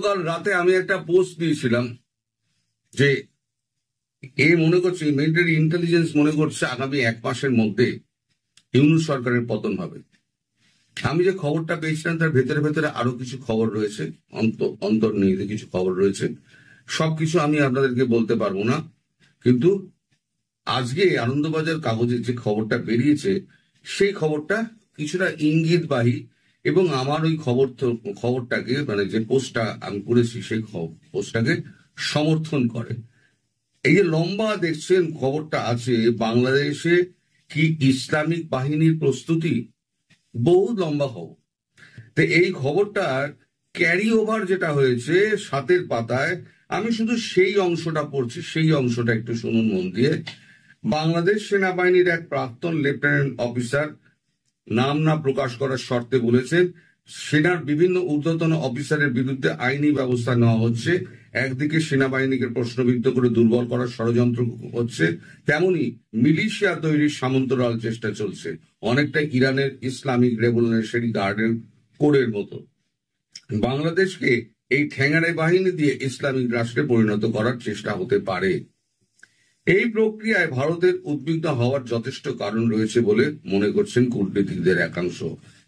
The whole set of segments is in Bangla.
গতকাল রাতে আমি একটা পোস্ট দিয়েছিলাম যে এ মনে করছে, মিলিটারি ইন্টেলিজেন্স মনে করছে আগামী 1 মাসের মধ্যে ইউনূস সরকারের পতন হবে। আমি যে খবরটা পেয়েছিলাম তার ভেতরে ভেতরে আরো কিছু খবর রয়েছে, অন্তর্নিহিত কিছু খবর রয়েছে। সবকিছু আমি আপনাদেরকে বলতে পারবো না, কিন্তু আজকে আনন্দবাজার কাগজের যে খবরটা বেরিয়েছে সেই খবরটা কিছুটা ইঙ্গিতবাহী, এবং আমার ওই খবরটাকে মানে যে পোস্টটা আমি করেছি সেই পোস্টটাকে সমর্থন করে। এই যে লম্বা দেখছেন খবরটা আছে, বাংলাদেশে কি ইসলামিক বাহিনীর প্রস্তুতি, বহু লম্বা খবর। তো এই খবরটার ক্যারি ওভার যেটা হয়েছে 7 পাতায়, আমি শুধু সেই অংশটা পড়ছি, সেই অংশটা একটু শুনুন মন দিয়ে। বাংলাদেশ সেনাবাহিনীর এক প্রাক্তন লেফটেন্যান্ট অফিসার নাম না প্রকাশ করার শর্তে বলেছেন, সেনার বিভিন্ন ঊর্ধ্বতন অফিসারের বিরুদ্ধে আইনি ব্যবস্থা নেওয়া হচ্ছে। একদিকে সেনাবাহিনীকে প্রশ্নবিদ্ধ করে দুর্বল করার ষড়যন্ত্র হচ্ছে, তেমনি মিলিশিয়া তৈরির সামন্তরাল চেষ্টা চলছে, অনেকটা ইরানের ইসলামিক রেভলিউশনারি গার্ডের কোরের মতো। বাংলাদেশকে এই ঠ্যাঙাড়ে বাহিনী দিয়ে ইসলামিক রাষ্ট্রে পরিণত করার চেষ্টা হতে পারে। এই প্রক্রিয়ায় ভারতের উদ্বিগ্ন হওয়ার যথেষ্ট কারণ রয়েছে বলে মনে করছেন কূটনীতিকদের একাংশ।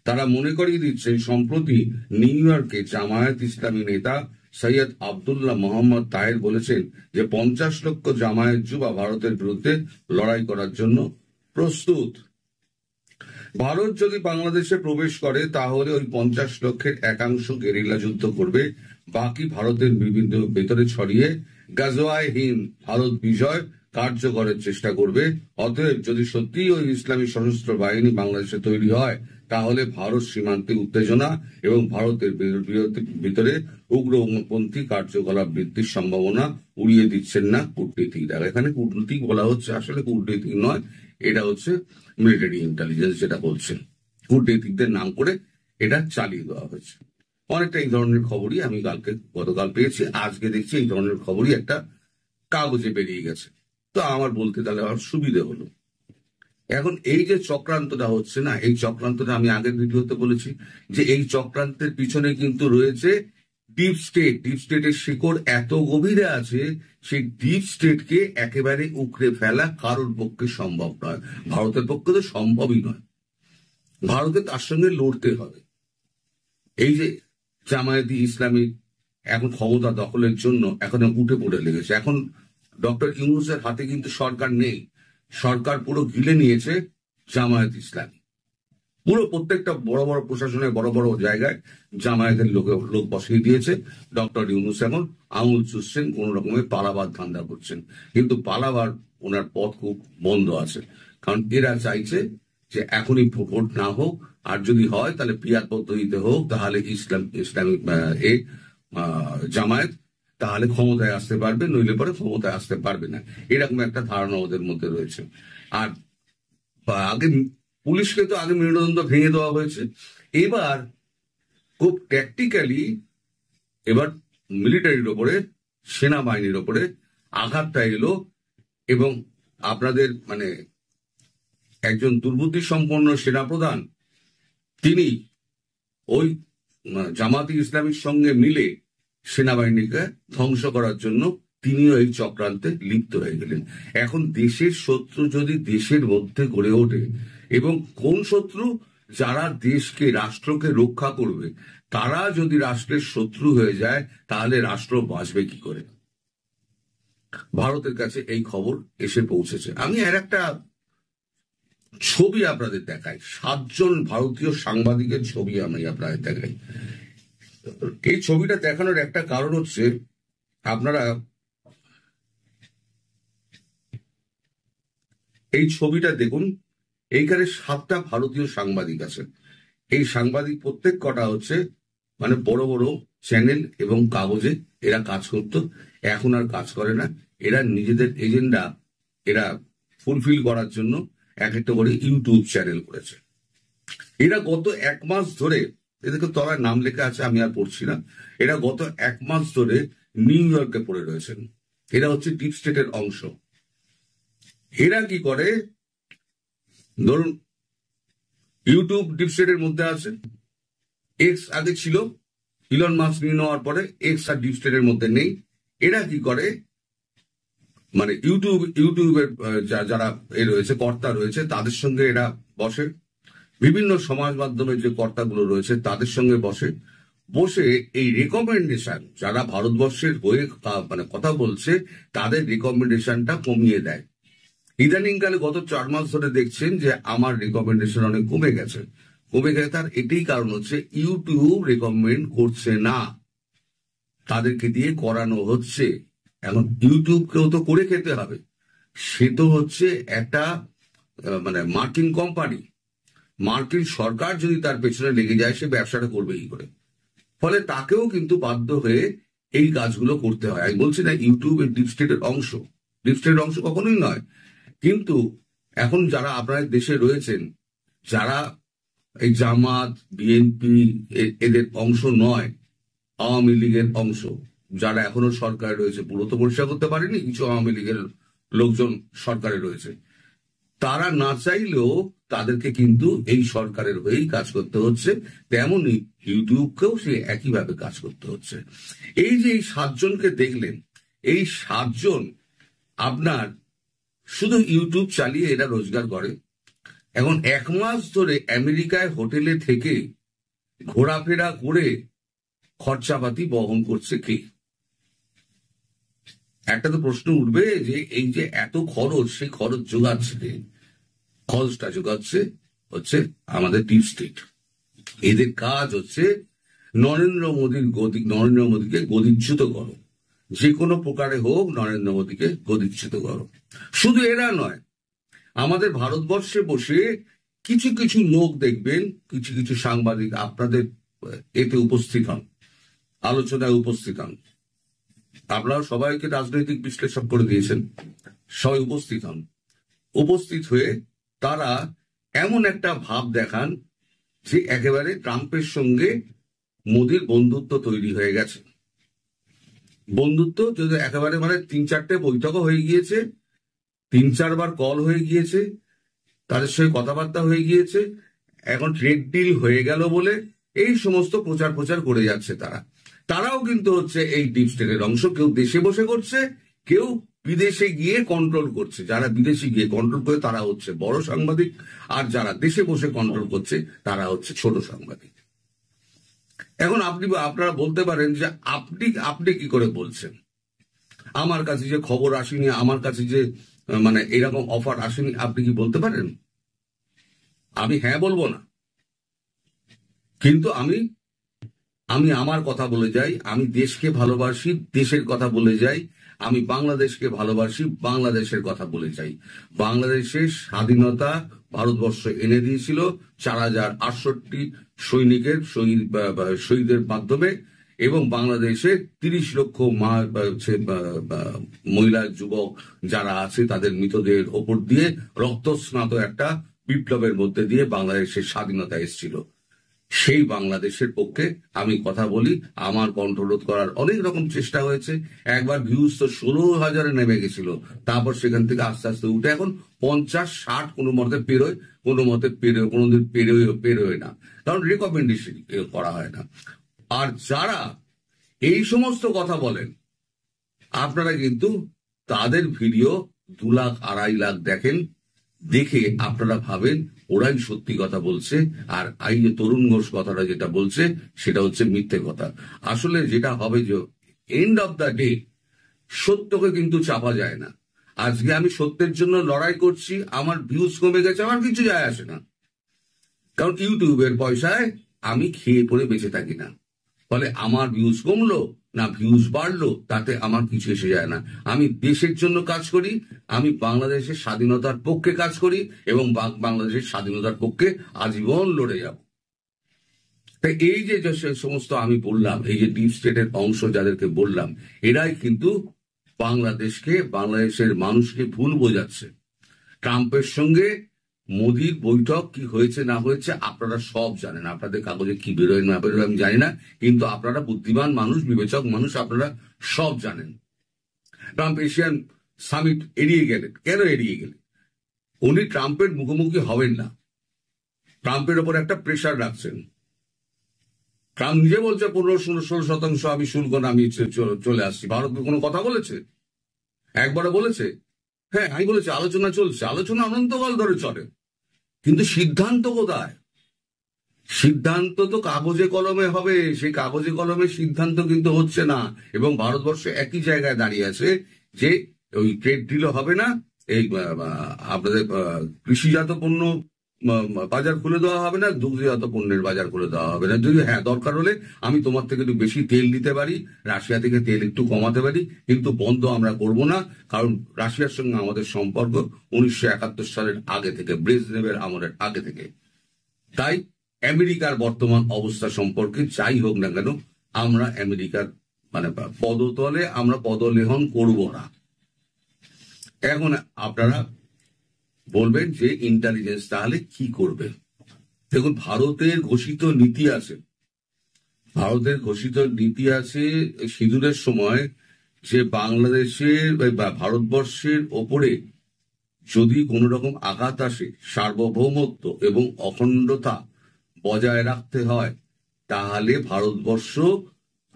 তারা মনে করিয়ে দিচ্ছেন, সম্প্রতি নিউ ইয়র্কে জামায়াত ইসলামী নেতা সৈয়দ আবদুল্লাহ মোহাম্মদ তাহের বলেছেন যে 50 লক্ষ জামায়াত যুবা ভারতের বিরুদ্ধে লড়াই করার জন্য প্রস্তুত। ভারত যদি বাংলাদেশে প্রবেশ করে তাহলে ওই 50 লক্ষের একাংশ গেরিলা যুদ্ধ করবে, বাকি ভারতের বিভিন্ন ভেতরে ছড়িয়ে গাজওয়ায়ে হিন্দ ভারত বিজয় কার্যকরের চেষ্টা করবে। অতএব যদি সত্যি ওই ইসলামী সশস্ত্র বাহিনী বাংলাদেশে তৈরি হয়, তাহলে ভারত সীমান্তে উত্তেজনা এবং ভারতের ভিতরে উগ্রপন্থী কার্যকলাপ বৃদ্ধির সম্ভাবনা উড়িয়ে দিচ্ছেন না কূটনীতিকরা। এখানে কূটনীতিক বলা হচ্ছে, আসলে কূটনীতিক নয়, এটা হচ্ছে মিলিটারি ইন্টেলিজেন্স যেটা বলছে, কূটনীতিকদের নাম করে এটা চালিয়ে দেওয়া হয়েছে। অনেকটা এই ধরনের খবরই আমি গতকাল পেয়েছি, আজকে দেখছি এই ধরনের খবরই একটা কাগজে বেরিয়ে গেছে। তো আমার বলতে তাহলে আমার সুবিধে হলো। এখন এই যে চক্রান্তটা হচ্ছে না, এই চক্রান্তটা আমি আগের ভিডিওতে বলেছি যে এই চক্রান্তের পিছনে কিন্তু রয়েছে ডিপ স্টেট। ডিপ স্টেটের শিকড় এত গভীরে আছে, সেই ডিপ স্টেটকে একেবারে উকড়ে ফেলা কারোর পক্ষে সম্ভব নয়, ভারতের পক্ষে তো সম্ভবই নয়। ভারতে তার সঙ্গে লড়তে হবে। এই যে জামায়াতি ইসলামী এখন ক্ষমতা দখলের জন্য এখন উঠে পড়ে লেগেছে। এখন ডক্টর ইউনূসের হাতে কিন্তু সরকার নেই, সরকার পুরো গিলে নিয়েছে জামায়াত ইসলামী। পুরো প্রত্যেকটা বড় বড় প্রশাসনের বড় বড় জায়গায় জামায়াতের লোক বসিয়ে দিয়েছে। ডক্টর ইউনূস এখন আঙুল চুষছেন, কোন রকমের পালাবার ধান্দা করছেন, কিন্তু পালাবার ওনার পথ খুব বন্ধ আছে। কারণ এরা চাইছে যে এখনই ভোট না হোক, আর যদি হয় তাহলে পিয়ার পদ্ধতিতে হোক, তাহলে ইসলামিক জামায়াত তাহলে ক্ষমতায় আসতে পারবে, নইলে পরে ক্ষমতায় আসতে পারবে না, এরকম একটা ধারণা ওদের মধ্যে রয়েছে। আর আগে পুলিশকে তো আগে মেরুদণ্ড ভেঙে দেওয়া হয়েছে, এবার খুব ট্যাকটিক্যালি এবার মিলিটারির ওপরে, সেনাবাহিনীর ওপরে আঘাতটা এলো। এবং আপনাদের মানে একজন দুর্বুদ্ধি সম্পন্ন সেনাপ্রধান, তিনি ওই জামাতি ইসলামীর সঙ্গে মিলে সেনাবাহিনীকে ধ্বংস করার জন্য তিনিও এই চক্রান্তে লিপ্ত হয়ে গেলেন। এখন দেশের শত্রু যদি দেশের মধ্যে গড়ে ওঠে, এবং কোন শত্রু, যারা দেশকে রাষ্ট্রকে রক্ষা করবে, তারা যদি রাষ্ট্রের শত্রু হয়ে যায়, তাহলে রাষ্ট্র বাঁচবে কি করে? ভারতের কাছে এই খবর এসে পৌঁছেছে। আমি আর একটা ছবি আপনাদের দেখাই, 7 জন ভারতীয় সাংবাদিকের ছবি আমি আপনাদের দেখাই। এই ছবিটা দেখানোর একটা কারণ হচ্ছে, আপনারা এই ছবিটা দেখুন, এইখানে 7টা ভারতীয় সাংবাদিক আছে। এই সাংবাদিক প্রত্যেক কটা হচ্ছে মানে বড় বড় চ্যানেল এবং কাগজে এরা কাজ করত, এখন আর কাজ করে না। এরা নিজেদের এজেন্ডা এরা ফুলফিল করার জন্য এক একটা করে ইউটিউব চ্যানেল করেছে। এরা গত 1 মাস ধরে, এদেরকে তলায় নাম লেখা আছে, আমি আর পড়ছি না, এরা গত 1 মাস ধরে নিউ ইয়র্কে পড়ে রয়েছেন। এরা হচ্ছে ডিপ স্টেটের অংশ। এরা কি করে, ধরুন ইউটিউব ডিপ স্টেটের মধ্যে আছে, এক্স আগে ছিল, ইলন মাস্ক নিয়ে নেওয়ার পরে এক্স আর ডিপ স্টেটের মধ্যে নেই। এরা কি করে, মানে ইউটিউবের যারা রয়েছে, কর্তা রয়েছে, তাদের সঙ্গে এরা বসে, বিভিন্ন সমাজ মাধ্যমের যে কর্তাগুলো রয়েছে তাদের সঙ্গে বসে এই রেকমেন্ডেশন, যারা ভারতবর্ষের হয়ে মানে কথা বলছে তাদের রেকমেন্ডেশনটা কমিয়ে দেয়। ইদানিংকালে গত 4 মাস ধরে দেখছেন যে আমার রেকমেন্ডেশন অনেক কমে গেছে। তার এটাই কারণ হচ্ছে ইউটিউব রেকমেন্ড করছে না, তাদেরকে দিয়ে করানো হচ্ছে। এখন ইউটিউবকেও তো করে খেতে হবে, সে তো হচ্ছে একটা মানে মার্কিন কোম্পানি, মার্কিন সরকার যদি তার পেছনে লেগে যায় সে ব্যবসাটা করবে কি করে? ফলে তাকেও কিন্তু বাধ্য হয়ে এই কাজগুলো করতে হয়। আমি বলছি না ইউটিউব এর ডিপ স্টেটের অংশ, কখনোই নয়, কিন্তু এখন যারা আপনাদের দেশে রয়েছেন, যারা এই জামাত, বিএনপি এদের অংশ নয়, আওয়ামী লীগের অংশ, যারা এখনো সরকারে রয়েছে, পুরো তো পরিষ্কার করতে পারেনি, কিছু আওয়ামী লীগের লোকজন সরকারে রয়েছে, তারা না চাইলেও তাদেরকে কিন্তু এই সরকারের হয়েই কাজ করতে হচ্ছে। তেমনি ইউটিউবকেও সে একইভাবে কাজ করতে হচ্ছে। এই যে এই 7 জনকে দেখলেন, এই 7 জন আপনার শুধু ইউটিউব চালিয়ে এরা রোজগার করে। এখন 1 মাস ধরে আমেরিকায় হোটেলে থেকে ঘোরাফেরা করে খরচাপাতি বহন করছে কে? একটা তো প্রশ্ন উঠবে যে এই যে এত খরচ, সেই খরচ যোগাচ্ছে কে? খরচটা যোগাচ্ছে হচ্ছে আমাদের ডিপ স্টেট। এদের কাজ হচ্ছে নরেন্দ্র মোদীকে গদিচ্যুত করো, যে কোনো প্রকারে হোক নরেন্দ্র মোদীকে গদিচ্যুত করো। শুধু এরা নয়, আমাদের ভারতবর্ষে বসে কিছু কিছু লোক দেখবেন, কিছু কিছু সাংবাদিক আপনাদের এতে উপস্থিত হন, আলোচনায় উপস্থিত হন। আপনারা সবাইকে রাজনৈতিক বিশ্লেষক করে দিয়েছেন, সবাই উপস্থিত হন। উপস্থিত হয়ে তারা এমন একটা ভাব দেখান যে একেবারে ট্রাম্পের সঙ্গে মোদির বন্ধুত্ব তৈরি হয়ে গেছে। বন্ধুত্ব যদি একেবারে মানে 3-4টে বৈঠকও হয়ে গিয়েছে, 3-4 বার কল হয়ে গিয়েছে, তাদের সঙ্গে কথাবার্তা হয়ে গিয়েছে, এখন ট্রেড ডিল হয়ে গেল বলে এই সমস্ত প্রচার করে যাচ্ছে। তারাও কিন্তু হচ্ছে এই ডিপ স্টেটের অংশ। কেউ দেশে বসে করছে, কেউ বিদেশে গিয়ে কন্ট্রোল করছে। যারা বিদেশে গিয়ে কন্ট্রোল করে তারা হচ্ছে বড় সাংবাদিক, আর যারা দেশে বসে কন্ট্রোল করছে তারা হচ্ছে ছোট সাংবাদিক। এখন আপনারা বলতে পারেন যে আপনি কি করে বলছেন? আমার কাছে যে খবর আসেনি, আমার কাছে যে মানে এরকম অফার আসেনি, আপনি কি বলতে পারেন? আমি হ্যাঁ বলবো না, কিন্তু আমি আমার কথা বলে যাই। আমি দেশকে ভালোবাসি, দেশের কথা বলে যাই। আমি বাংলাদেশকে ভালোবাসি, বাংলাদেশের কথা বলে যাই। বাংলাদেশের স্বাধীনতা ভারতবর্ষ এনে দিয়েছিল 4068 সৈনিকের শহীদের মাধ্যমে, এবং বাংলাদেশে 30 লক্ষ মহিলা যুবক যারা আছে তাদের মৃতদেহের ওপর দিয়ে রক্তস্নাত একটা বিপ্লবের মধ্যে দিয়ে বাংলাদেশের স্বাধীনতা এসেছিল। সেই বাংলাদেশের পক্ষে আমি কথা বলি। আমার কণ্ঠরোধ করার অনেক রকম চেষ্টা হয়েছে। একবার ভিউজ তো 16,000-এ নেমে গেছিল, তারপর সেখান থেকে আস্তে আস্তে উঠে এখন 50-60 কোনো মতে পেরোয়, কোনোদিন পেরোয় না, কারণ রেকমেন্ডেশন করা হয় না। আর যারা এই সমস্ত কথা বলেন, আপনারা কিন্তু তাদের ভিডিও 2 লাখ 2.5 লাখ দেখেন, দেখে আপনারা ভাবেন ওরাই সত্যি কথা বলছে, আর এই যে তরুণ ঘোষ কথাটা যেটা বলছে সেটা হচ্ছে মিথ্যে কথা। আসলে যেটা হবে যে এন্ড অফ দ্য ডে সত্যকে কিন্তু চাপা যায় না। আজকে আমি সত্যের জন্য লড়াই করছি, আমার ভিউজ কমে গেছে, আমার কিছু যায় আসে না, কারণ ইউটিউবের পয়সায় আমি খেয়ে পড়ে বেঁচে থাকি না। ফলে আমার ভিউজ কমলো না ভিউজ বাড়লো তাতে আমার কিছু এসে যায় না। আমি দেশের জন্য কাজ করি, আমি বাংলাদেশের স্বাধীনতার পক্ষে কাজ করি, এবং বাংলাদেশের স্বাধীনতার পক্ষে আজীবন লড়ে যাব। তাই এই যে সমস্ত আমি বললাম, এই যে ডিপ স্টেটের অংশ যাদেরকে বললাম, এরাই কিন্তু বাংলাদেশের মানুষকে ভুল বোঝাচ্ছে। ট্রাম্পের সঙ্গে মোদির বৈঠক কি হয়েছে না হয়েছে আপনারা সব জানেন, আপনাদের কাগজে কি বেরোয় না বেরোয় আমি জানি না, কিন্তু আপনারা বুদ্ধিমান মানুষ, বিবেচক মানুষ, আপনারা সব জানেন। ট্রাম্প এশিয়ান সামিট এড়িয়ে গেলেন। কেন এড়িয়ে গেলেন? উনি ট্রাম্পের মুখোমুখি হবেন না, ট্রাম্পের ওপর একটা প্রেশার রাখছেন। ট্রাম্প নিজে বলছে 15-16% আমি শুল্ক নামিয়ে চলে আসছি। ভারত কোনো কথা বলেছে? একবারে বলেছে? হ্যাঁ, আমি বলেছি আলোচনা চলছে, আলোচনা অনন্তকাল ধরে চলে, কিন্তু সিদ্ধান্ত কোথায়? সিদ্ধান্ত তো কাগজে কলমে হবে, সেই কাগজে কলমে সিদ্ধান্ত কিন্তু হচ্ছে না। এবং ভারতবর্ষ একই জায়গায় দাঁড়িয়ে আছে যে ওই ট্রেড ডিলও হবে না, এই আপনাদের কৃষিজাত পণ্য বাজার খুলে দেওয়া হবে না, দুগ্ধজাত পণ্যের বাজার খুলে দেওয়া হবে না। যদি হ্যাঁ দরকার হলে আমি তোমার থেকে একটু বেশি তেল নিতে পারি, রাশিয়া থেকে তেল একটু কমাতে পারি, কিন্তু বন্ধ আমরা করব না। কারণ রাশিয়ার সঙ্গে আমাদের সম্পর্ক 1971 সালের আগে থেকে, ব্রেজনেভের আমলের আগে থেকে। তাই আমেরিকার বর্তমান অবস্থা সম্পর্কে যাই হোক না কেন, আমরা আমেরিকার মানে পদতলে আমরা পদলেহন করব না। এখন আপনারা বলবেন যে ইন্টেলিজেন্স তাহলে কি করবে? দেখুন, ভারতের ঘোষিত নীতি আছে, সিঁদুরের সময় যে বাংলাদেশের বা ভারতবর্ষের ওপরে যদি কোন রকম আঘাত আসে, সার্বভৌমত্ব এবং অখণ্ডতা বজায় রাখতে হয়, তাহলে ভারতবর্ষ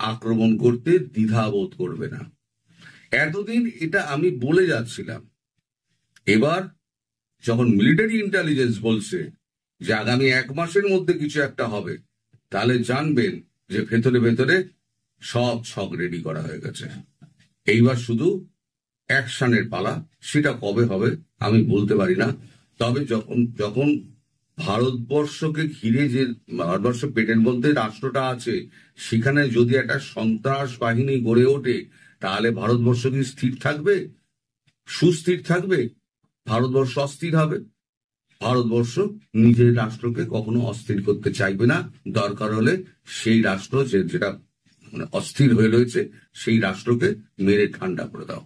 আক্রমণ করতে দ্বিধাবোধ করবে না। এতদিন এটা আমি বলে যাচ্ছিলাম। এবার যখন মিলিটারি ইন্টেলিজেন্স বলছে যে আগামী 1 মাসের মধ্যে কিছু একটা হবে, তাহলে জানবেন যে ভেতরে ভেতরে সব ছক রেডি করা হয়ে গেছে। এইবার শুধু অ্যাকশনের পালা। সেটা কবে হবে আমি বলতে পারি না। তবে যখন ভারতবর্ষকে ঘিরে যে ভারতবর্ষ পেটের মধ্যে রাষ্ট্রটা আছে, সেখানে যদি একটা সন্ত্রাস বাহিনী গড়ে ওঠে, তাহলে ভারতবর্ষ কি স্থির থাকবে? সুস্থির থাকবে? ভারতবর্ষ অস্থির হবে। ভারতবর্ষ নিজের রাষ্ট্রকে কখনো অস্থির করতে চাইবে না। দরকার হলে সেই রাষ্ট্র যেটা মানে অস্থির হয়ে রয়েছে, সেই রাষ্ট্রকে মেরে ঠান্ডা করে দাও,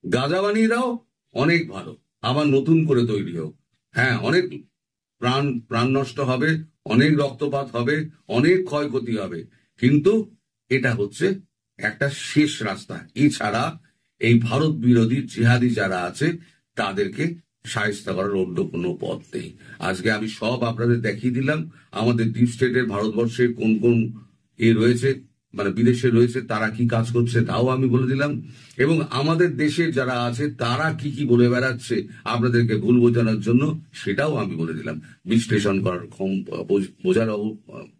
গাজা বানিয়ে দাও, অনেক ভালো। আবার নতুন করে তৈরি হোক। হ্যাঁ, অনেক প্রাণ নষ্ট হবে, অনেক রক্তপাত হবে, অনেক ক্ষয়ক্ষতি হবে, কিন্তু এটা হচ্ছে একটা শেষ রাস্তা। এছাড়া এই ভারত বিরোধী জিহাদি যারা আছে তাদেরকে শায়েস্তা করার অন্য কোনো পথ নেই। আজকে আমি সব আপনাদের দেখিয়ে দিলাম। আমাদের ডিপ স্টেটের ভারতবর্ষে কোন কোন রয়েছে, মানে বিদেশে রয়েছে, তারা কি কাজ করছে তাও আমি বলে দিলাম। এবং আমাদের দেশে যারা আছে তারা কি কি বলে বেড়াচ্ছে আপনাদেরকে ভুল বোঝানোর জন্য, সেটাও আমি বলে দিলাম। বিশ্লেষণ করার বোঝার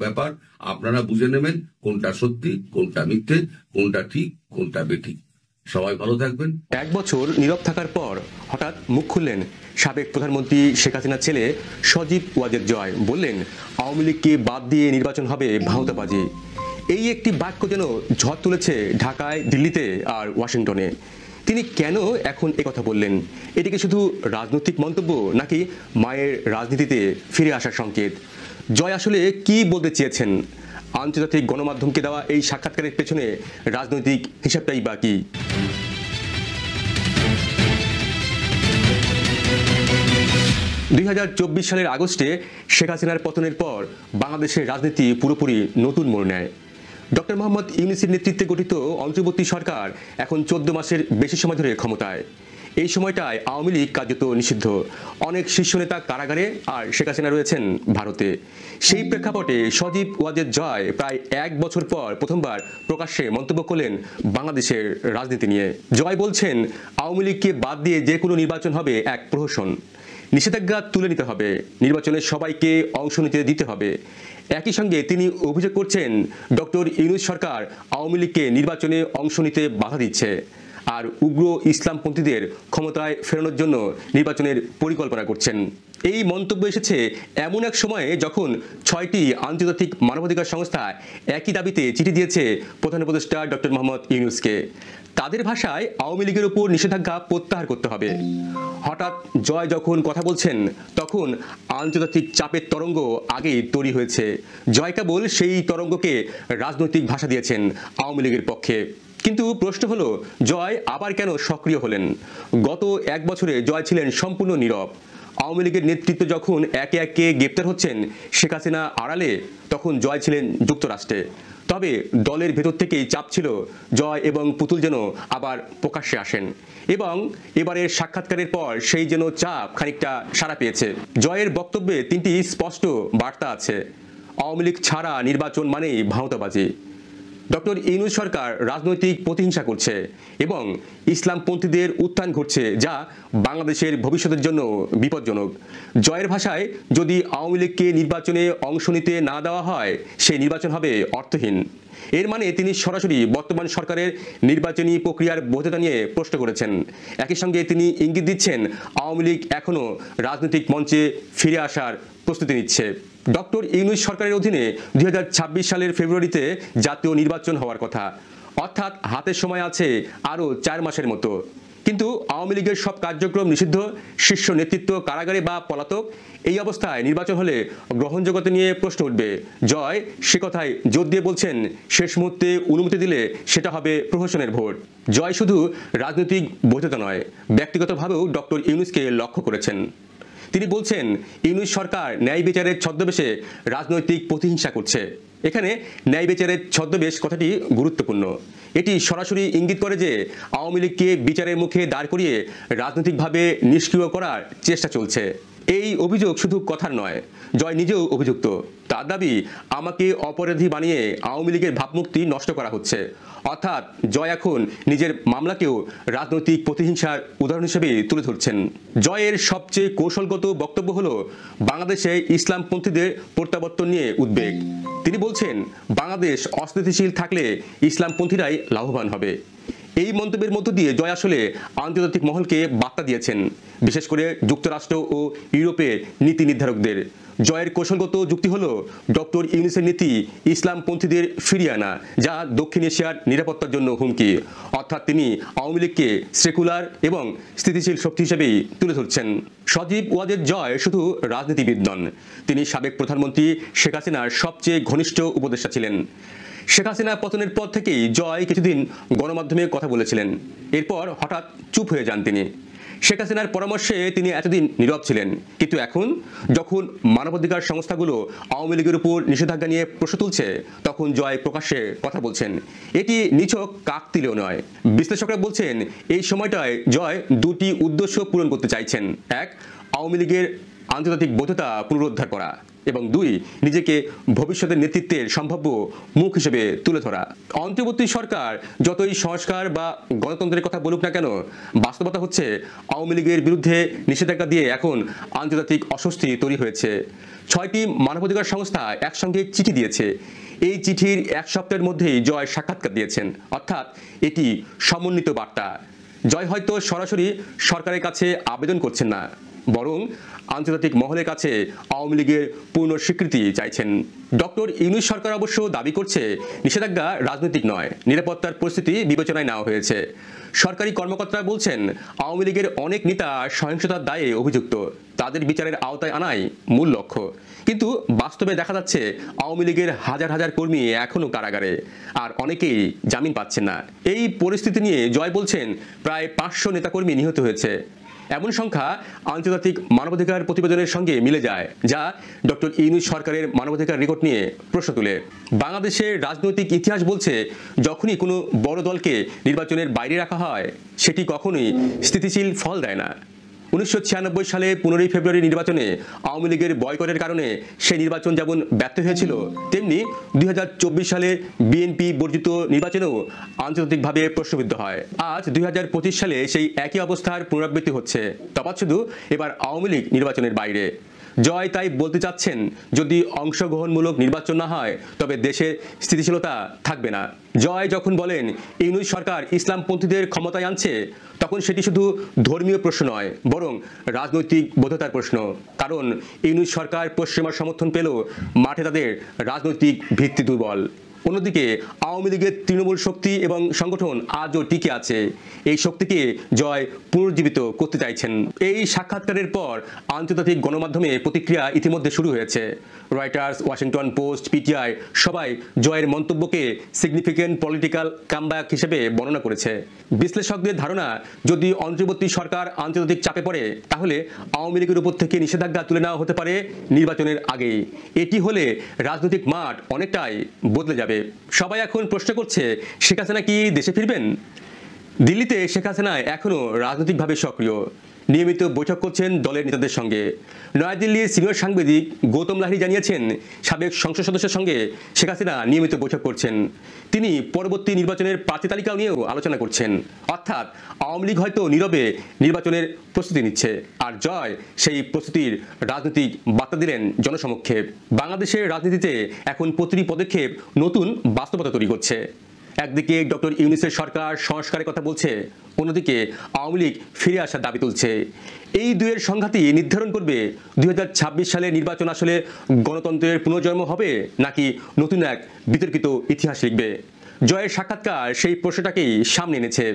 ব্যাপার। আপনারা বুঝে নেবেন কোনটা সত্যি, কোনটা মিথ্যে, কোনটা ঠিক, কোনটা বেঠিক। সবাই ভালো থাকবেন। 1 বছর নীরব থাকার পর হঠাৎ মুখ খুললেন সাবেক প্রধানমন্ত্রী শেখ হাসিনার ছেলে সজীব ওয়াজেদ জয়। বললেন আওয়ামী লীগকে বাদ দিয়ে নির্বাচন হবে ভাওতাবাজি। এই একটি বাক্য যেন ঝড় তুলেছে ঢাকায়, দিল্লিতে আর ওয়াশিংটনে। তিনি কেন এখন কথা বললেন? এটি কি শুধু রাজনৈতিক মন্তব্য, নাকি মায়ের রাজনীতিতে ফিরে আসার সংকেত? জয় আসলে কি বলতে চেয়েছেন? আন্তর্জাতিক গণমাধ্যমকে দেওয়া এই সাক্ষাৎকারের পেছনে রাজনৈতিক হিসাবটাই বা কি? 2024 সালের আগস্টে শেখ হাসিনার পতনের পর বাংলাদেশের রাজনীতি পুরোপুরি নতুন মোড় নেয়। ডক্টর মোহাম্মদ ইউনূসের নেতৃত্বে গঠিত অন্তর্বর্তী সরকার এখন 14 মাসের বেশি সময় ধরে ক্ষমতায়। এই সময়টায় আওয়ামী লীগ কার্যত নিষিদ্ধ। অনেক শীর্ষ নেতা কারাগারে, আর শেখ হাসিনা রয়েছেন ভারতে। সেই প্রেক্ষাপটে সজীব ওয়াজেদ জয় প্রায় 1 বছর পর প্রথমবার প্রকাশ্যে মন্তব্য করলেন বাংলাদেশের রাজনীতি নিয়ে। জয় বলছেন আওয়ামী লীগকে বাদ দিয়ে যে কোনো নির্বাচন হবে এক প্রহসন। নিষেধাজ্ঞা তুলে নিতে হবে, নির্বাচনে সবাইকে অংশ নিতে দিতে হবে। একই সঙ্গে তিনি অভিযোগ করছেন ডক্টর ইউনূস সরকার আওয়ামী লীগকে নির্বাচনে অংশ নিতে বাধা দিচ্ছে, আর উগ্র ইসলামপন্থীদের ক্ষমতায় ফেরানোর জন্য নির্বাচনের পরিকল্পনা করছেন। এই মন্তব্য এসেছে এমন এক সময়ে যখন 6টি আন্তর্জাতিক মানবাধিকার সংস্থা একই দাবিতে চিঠি দিয়েছে প্রধান উপদেষ্টা ডক্টর মোহাম্মদ ইউনূসকে। তাদের ভাষায় আওয়ামী লীগের উপর নিষেধাজ্ঞা প্রত্যাহার করতে হবে। হঠাৎ জয় যখন কথা বলছেন, তখন আন্তর্জাতিক চাপের তরঙ্গ আগেই তৈরি হয়েছে। জয় কেবল সেই তরঙ্গকে রাজনৈতিক ভাষা দিয়েছেন আওয়ামী লীগের পক্ষে। কিন্তু প্রশ্ন হলো, জয় আবার কেন সক্রিয় হলেন? গত 1 বছরে জয় ছিলেন সম্পূর্ণ নীরব। আওয়ামী লীগের নেতৃত্ব যখন একে একে গ্রেপ্তার হচ্ছেন শেখ হাসিনা আড়ালে, তখন জয় ছিলেন যুক্তরাষ্ট্রে। তবে দলের ভেতর থেকেই চাপ ছিল জয় এবং পুতুল যেন আবার প্রকাশ্যে আসেন, এবং এবারের সাক্ষাৎকারের পর সেই যেন চাপ খানিকটা সাড়া পেয়েছে। জয়ের বক্তব্যে 3টি স্পষ্ট বার্তা আছে। আওয়ামী লীগ ছাড়া নির্বাচন মানেই ভাঁওতাবাজি। ডক্টর ইউনূস সরকার রাজনৈতিক প্রতিহিংসা করছে এবং ইসলামপন্থীদের উত্থান ঘটছে, যা বাংলাদেশের ভবিষ্যতের জন্য বিপজ্জনক। জয়ের ভাষায়, যদি আওয়ামী লীগকে নির্বাচনে অংশ নিতে না দেওয়া হয়, সেই নির্বাচন হবে অর্থহীন। এর মানে তিনি সরাসরি বর্তমান সরকারের নির্বাচনী প্রক্রিয়ার বৈধতা নিয়ে প্রশ্ন করেছেন। একই সঙ্গে তিনি ইঙ্গিত দিচ্ছেন আওয়ামী লীগ এখনও রাজনৈতিক মঞ্চে ফিরে আসার প্রস্তুতি নিচ্ছে। ডক্টর ইউনূস সরকারের অধীনে 2026 সালের ফেব্রুয়ারিতে জাতীয় নির্বাচন হওয়ার কথা, অর্থাৎ হাতের সময় আছে আরও 4 মাসের মতো। কিন্তু আওয়ামী লীগের সব কার্যক্রম নিষিদ্ধ, শীর্ষ নেতৃত্ব কারাগারে বা পলাতক। এই অবস্থায় নির্বাচন হলে গ্রহণযোগ্যতা নিয়ে প্রশ্ন উঠবে। জয় সে কথায় জোর দিয়ে বলছেন, শেষ মুহূর্তে অনুমতি দিলে সেটা হবে প্রহসনের ভোট। জয় শুধু রাজনৈতিক বৈধতা নয়, ব্যক্তিগতভাবেও ডক্টর ইউনূসকে লক্ষ্য করেছেন। তিনি বলছেন, ইউনূস সরকার ন্যায় বিচারের ছদ্মবেশে রাজনৈতিক প্রতিহিংসা করছে। এখানে ন্যায় বিচারের ছদ্মবেশ কথাটি গুরুত্বপূর্ণ। এটি সরাসরি ইঙ্গিত করে যে আওয়ামী লীগকে বিচারের মুখে দাঁড় করিয়ে রাজনৈতিকভাবে নিষ্ক্রিয় করার চেষ্টা চলছে। এই অভিযোগ শুধু কথার নয়, জয় নিজেও অভিযুক্ত। তার দাবি, আমাকে অপরাধী বানিয়ে আওয়ামী লীগের ভাবমূর্তি নষ্ট করা হচ্ছে। অর্থাৎ জয় এখন নিজের মামলাকেও রাজনৈতিক প্রতিহিংসার উদাহরণ হিসেবে তুলে ধরছেন। জয়ের সবচেয়ে কৌশলগত বক্তব্য হলো বাংলাদেশে ইসলামপন্থীদের প্রত্যাবর্তন নিয়ে উদ্বেগ। তিনি বলছেন, বাংলাদেশ অস্থিতিশীল থাকলে ইসলামপন্থীরাই লাভবান হবে। এই মন্তব্যের মধ্য দিয়ে জয় আসলে আন্তর্জাতিক মহলকে বার্তা দিয়েছেন, বিশেষ করে যুক্তরাষ্ট্র ও ইউরোপের নীতি নির্ধারকদের। জয়ের কৌশলগত যুক্তি হল ডক্টর ইউনূসের নীতি ইসলামপন্থীদের ফিরিয়ে আনা, যা দক্ষিণ এশিয়ার নিরাপত্তার জন্য হুমকি। অর্থাৎ তিনি আওয়ামী লীগকে সেকুলার এবং স্থিতিশীল শক্তি হিসেবেই তুলে ধরছেন। সজীব ওয়াজেদ জয় শুধু রাজনীতিবিদ নন, তিনি সাবেক প্রধানমন্ত্রী শেখ হাসিনার সবচেয়ে ঘনিষ্ঠ উপদেষ্টা ছিলেন। শেখ হাসিনা পতনের পর থেকেই জয় কিছুদিন গণমাধ্যমে কথা বলেছিলেন, এরপর হঠাৎ চুপ হয়ে যান তিনি। শেখ হাসিনার পরামর্শে তিনি এতদিন নীরব ছিলেন, কিন্তু এখন যখন মানবাধিকার সংস্থাগুলো আওয়ামী লীগের উপর নিষেধাজ্ঞা নিয়ে প্রশ্ন তুলছে, তখন জয় প্রকাশ্যে কথা বলছেন। এটি নিছক কাকতালীয় নয়। বিশ্লেষকরা বলছেন, এই সময়টায় জয় দুটি উদ্দেশ্য পূরণ করতে চাইছেন। এক, আওয়ামী লীগের আন্তর্জাতিক বৈধতা পুনরুদ্ধার করা, এবং দুই, নিজেকে ভবিষ্যতের নেতৃত্বের সম্ভাব্য মুখ হিসেবে তুলে ধরা। অন্তর্বর্তী সরকার যতই সংস্কার বা গণতন্ত্রের কথা বলুক না কেন, বাস্তবতা হচ্ছে আওয়ামী লীগের বিরুদ্ধে নিষেধাজ্ঞা দিয়ে এখন আন্তর্জাতিক অস্বস্তি তৈরি হয়েছে। 6টি মানবাধিকার সংস্থা একসঙ্গে চিঠি দিয়েছে। এই চিঠির 1 সপ্তাহের মধ্যেই জয় সাক্ষাৎকার দিয়েছেন, অর্থাৎ এটি সমন্বিত বার্তা। জয় হয়তো সরাসরি সরকারের কাছে আবেদন করছেন না, বরং আন্তর্জাতিক মহলের কাছে আওয়ামী লীগের পূর্ণ স্বীকৃতি চাইছেন। ডক্টর ইউনূস সরকার অবশ্য দাবি করছে, নিষেধাজ্ঞা রাজনৈতিক নয়, নিরাপত্তার পরিস্থিতি বিবেচনায় নেওয়া হয়েছে। সরকারি কর্মকর্তারা বলছেন, আওয়ামী লীগের অনেক নেতা সহিংসতার দায়ে অভিযুক্ত, তাদের বিচারের আওতায় আনাই মূল লক্ষ্য। কিন্তু বাস্তবে দেখা যাচ্ছে আওয়ামী লীগের হাজার হাজার কর্মী এখনও কারাগারে, আর অনেকেই জামিন পাচ্ছেন না। এই পরিস্থিতি নিয়ে জয় বলছেন, প্রায় 500 নেতাকর্মী নিহত হয়েছে। এমন সংখ্যা আন্তর্জাতিক মানবাধিকার প্রতিবেদনের সঙ্গে মিলে যায়, যা ডক্টর ইউনূস সরকারের মানবাধিকার রেকর্ড নিয়ে প্রশ্ন তুলে। বাংলাদেশের রাজনৈতিক ইতিহাস বলছে, যখনই কোনো বড় দলকে নির্বাচনের বাইরে রাখা হয়, সেটি কখনোই স্থিতিশীল ফল দেয় না। 1996 সালে 15ই ফেব্রুয়ারি নির্বাচনে আওয়ামী লীগের বয়কটের কারণে সেই নির্বাচন যেমন ব্যর্থ হয়েছিল, তেমনি 2024 সালে বিএনপি বর্জিত নির্বাচনেও আন্তর্জাতিকভাবে প্রশ্নবিদ্ধ হয়। আজ 2025 সালে সেই একই অবস্থার পুনরাবৃত্তি হচ্ছে। তফাৎ শুধু এবার আওয়ামী লীগ নির্বাচনের বাইরে। জয় তাই বলতে চাচ্ছেন, যদি অংশগ্রহণমূলক নির্বাচন না হয়, তবে দেশে স্থিতিশীলতা থাকবে না। জয় যখন বলেন ইউনূস সরকার ইসলামপন্থীদের ক্ষমতায় আনছে, তখন সেটি শুধু ধর্মীয় প্রশ্ন নয়, বরং রাজনৈতিক বৈধতার প্রশ্ন। কারণ ইউনূস সরকার পশ্চিমার সমর্থন পেলেও মাঠে তাদের রাজনৈতিক ভিত্তি দুর্বল। অন্যদিকে আওয়ামী লীগের তৃণমূল শক্তি এবং সংগঠন আজও টিকে আছে। এই শক্তিকে জয় পুনরুজ্জীবিত করতে চাইছেন। এই সাক্ষাৎকারের পর আন্তর্জাতিক গণমাধ্যমে প্রতিক্রিয়া ইতিমধ্যে শুরু হয়েছে। রয়টার্স, ওয়াশিংটন পোস্ট, পিটিআই সবাই জয়ের মন্তব্যকে সিগনিফিকেন্ট পলিটিক্যাল কামব্যাক হিসেবে বর্ণনা করেছে। বিশ্লেষকদের ধারণা, যদি অন্তর্বর্তী সরকার আন্তর্জাতিক চাপে পড়ে, তাহলে আওয়ামী লীগের উপর থেকে নিষেধাজ্ঞা তুলে নেওয়া হতে পারে নির্বাচনের আগেই। এটি হলে রাজনৈতিক মাঠ অনেকটাই বদলে যাবে। সবাই এখন প্রশ্ন করছে, শেখ হাসিনা কি দেশে ফিরবেন? দিল্লিতে শেখ হাসিনা এখনও রাজনৈতিকভাবে সক্রিয়। নিয়মিত বৈঠক করছেন দলের নেতাদের সঙ্গে। নয়াদিল্লির সিনিয়র সাংবাদিক গৌতম লাহিড়ী জানিয়েছেন, সাবেক সংসদ সদস্যের সঙ্গে শেখ হাসিনা নিয়মিত বৈঠক করছেন। তিনি পরবর্তী নির্বাচনের প্রার্থী তালিকা নিয়েও আলোচনা করছেন। অর্থাৎ আওয়ামী লীগ হয়তো নীরবে নির্বাচনের প্রস্তুতি নিচ্ছে, আর জয় সেই প্রস্তুতির রাজনৈতিক বার্তা দিলেন জনসমক্ষে। বাংলাদেশের রাজনীতিতে এখন প্রতিটি পদক্ষেপ নতুন বাস্তবতা তৈরি করছে। একদিকে ডক্টর ইউনূসের সরকার সংস্কারের কথা বলছে, অন্যদিকে আওয়ামী লীগ ফিরে আসার দাবি তুলছে। এই দুয়ের সংঘাতই নির্ধারণ করবে 2026 সালে নির্বাচন আসলে গণতন্ত্রের পুনর্জন্ম হবে নাকি নতুন এক বিতর্কিত ইতিহাস লিখবে। জয়ের সাক্ষাৎকার সেই প্রশ্নটাকেই সামনে এনেছে।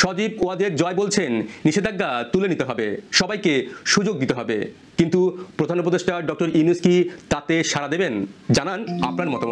সজীব ওয়াজেদ জয় বলছেন, নিষেধাজ্ঞা তুলে নিতে হবে, সবাইকে সুযোগ দিতে হবে। কিন্তু প্রধান উপদেষ্টা ডক্টর ইউনূস কি তাতে সাড়া দেবেন? জানান আপনার মতামত।